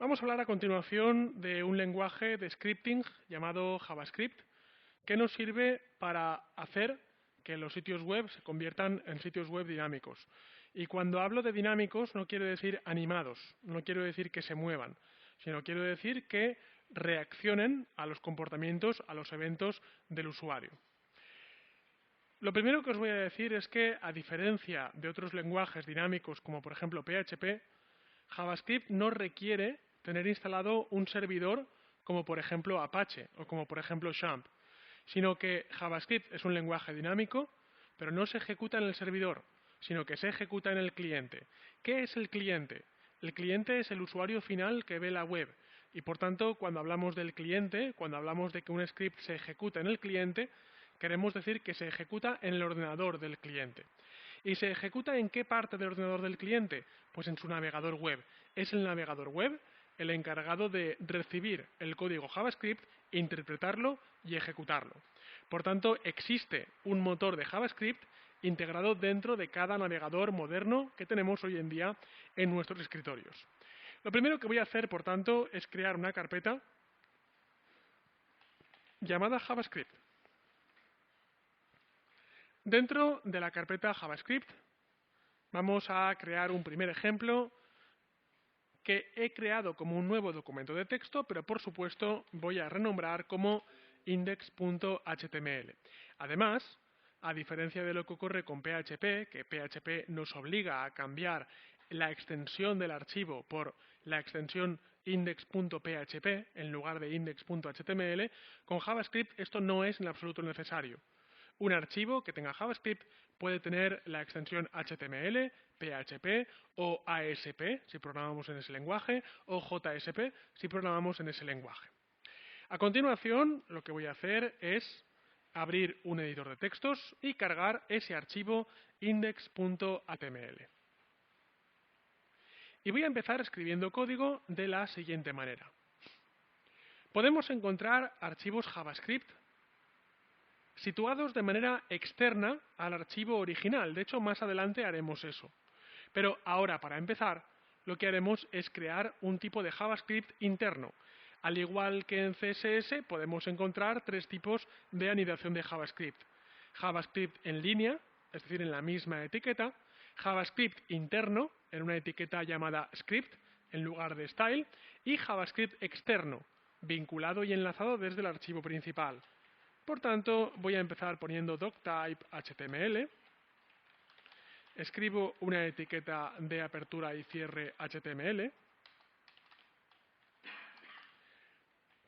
Vamos a hablar a continuación de un lenguaje de scripting llamado JavaScript, que nos sirve para hacer que los sitios web se conviertan en sitios web dinámicos. Y cuando hablo de dinámicos no quiero decir animados, no quiero decir que se muevan, sino quiero decir que reaccionen a los comportamientos, a los eventos del usuario. Lo primero que os voy a decir es que, a diferencia de otros lenguajes dinámicos como por ejemplo PHP, JavaScript no requiere tener instalado un servidor como por ejemplo Apache o como por ejemplo XAMPP, sino que JavaScript es un lenguaje dinámico, pero no se ejecuta en el servidor, sino que se ejecuta en el cliente. ¿Qué es el cliente? El cliente es el usuario final que ve la web y por tanto cuando hablamos del cliente, cuando hablamos de que un script se ejecuta en el cliente, queremos decir que se ejecuta en el ordenador del cliente. ¿Y se ejecuta en qué parte del ordenador del cliente? Pues en su navegador web. Es el navegador web el encargado de recibir el código JavaScript, interpretarlo y ejecutarlo. Por tanto, existe un motor de JavaScript integrado dentro de cada navegador moderno que tenemos hoy en día en nuestros escritorios. Lo primero que voy a hacer, por tanto, es crear una carpeta llamada JavaScript. Dentro de la carpeta JavaScript vamos a crear un primer ejemplo que he creado como un nuevo documento de texto, pero por supuesto voy a renombrar como index.html. Además, a diferencia de lo que ocurre con PHP, que PHP nos obliga a cambiar la extensión del archivo por la extensión index.php en lugar de index.html, con JavaScript esto no es en absoluto necesario. Un archivo que tenga JavaScript puede tener la extensión HTML, PHP o ASP si programamos en ese lenguaje o JSP si programamos en ese lenguaje. A continuación, lo que voy a hacer es abrir un editor de textos y cargar ese archivo index.html. Y voy a empezar escribiendo código de la siguiente manera. Podemos encontrar archivos JavaScript situados de manera externa al archivo original. De hecho, más adelante haremos eso. Pero ahora, para empezar, lo que haremos es crear un tipo de JavaScript interno. Al igual que en CSS, podemos encontrar tres tipos de anidación de JavaScript. JavaScript en línea, es decir, en la misma etiqueta. JavaScript interno, en una etiqueta llamada script, en lugar de style. Y JavaScript externo, vinculado y enlazado desde el archivo principal. Por tanto, voy a empezar poniendo doctype HTML. Escribo una etiqueta de apertura y cierre HTML.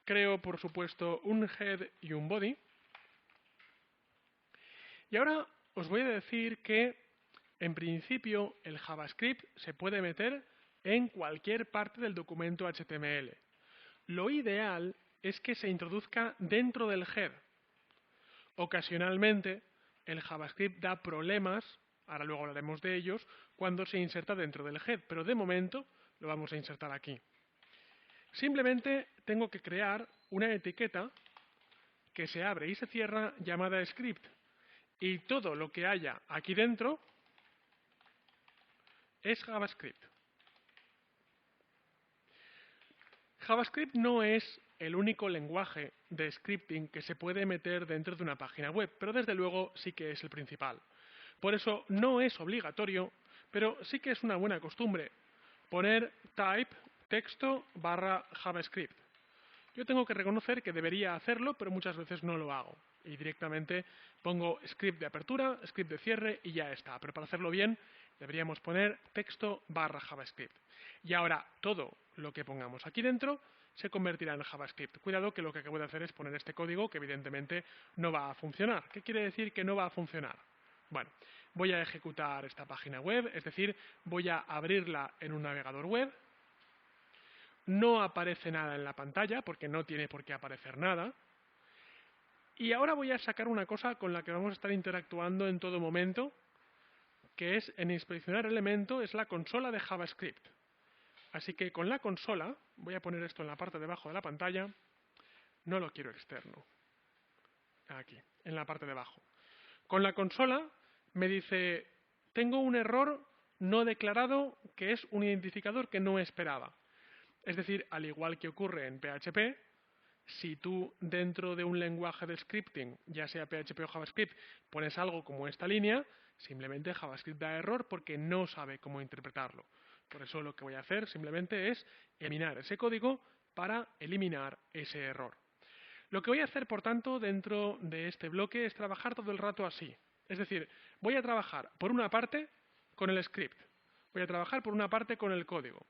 Creo, por supuesto, un head y un body. Y ahora os voy a decir que, en principio, el JavaScript se puede meter en cualquier parte del documento HTML. Lo ideal es que se introduzca dentro del head. Ocasionalmente, el JavaScript da problemas, ahora luego hablaremos de ellos, cuando se inserta dentro del head, pero de momento lo vamos a insertar aquí. Simplemente tengo que crear una etiqueta que se abre y se cierra llamada script, y todo lo que haya aquí dentro es JavaScript. JavaScript no es el único lenguaje de scripting que se puede meter dentro de una página web, pero desde luego sí que es el principal. Por eso no es obligatorio, pero sí que es una buena costumbre poner type texto barra JavaScript. Yo tengo que reconocer que debería hacerlo, pero muchas veces no lo hago. Y directamente pongo script de apertura, script de cierre y ya está. Pero para hacerlo bien deberíamos poner texto barra JavaScript. Y ahora todo lo que pongamos aquí dentro se convertirá en JavaScript. Cuidado que lo que acabo de hacer es poner este código que evidentemente no va a funcionar. ¿Qué quiere decir que no va a funcionar? Bueno, voy a ejecutar esta página web, es decir, voy a abrirla en un navegador web. No aparece nada en la pantalla porque no tiene por qué aparecer nada. Y ahora voy a sacar una cosa con la que vamos a estar interactuando en todo momento, que es en inspeccionar elemento, es la consola de JavaScript. Así que con la consola, voy a poner esto en la parte de abajo de la pantalla, no lo quiero externo, aquí, en la parte de abajo. Con la consola me dice, tengo un error no declarado que es un identificador que no esperaba. Es decir, al igual que ocurre en PHP, si tú dentro de un lenguaje de scripting, ya sea PHP o JavaScript, pones algo como esta línea, simplemente JavaScript da error porque no sabe cómo interpretarlo. Por eso lo que voy a hacer simplemente es eliminar ese código para eliminar ese error. Lo que voy a hacer, por tanto, dentro de este bloque es trabajar todo el rato así. Es decir, voy a trabajar por una parte con el script, voy a trabajar por una parte con el código.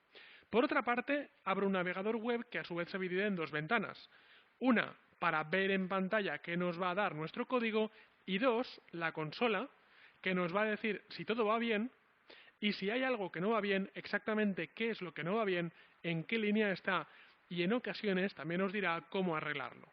Por otra parte, abro un navegador web que a su vez se divide en dos ventanas. Una, para ver en pantalla qué nos va a dar nuestro código, y dos, la consola, que nos va a decir si todo va bien y si hay algo que no va bien, exactamente qué es lo que no va bien, en qué línea está, y en ocasiones también nos dirá cómo arreglarlo.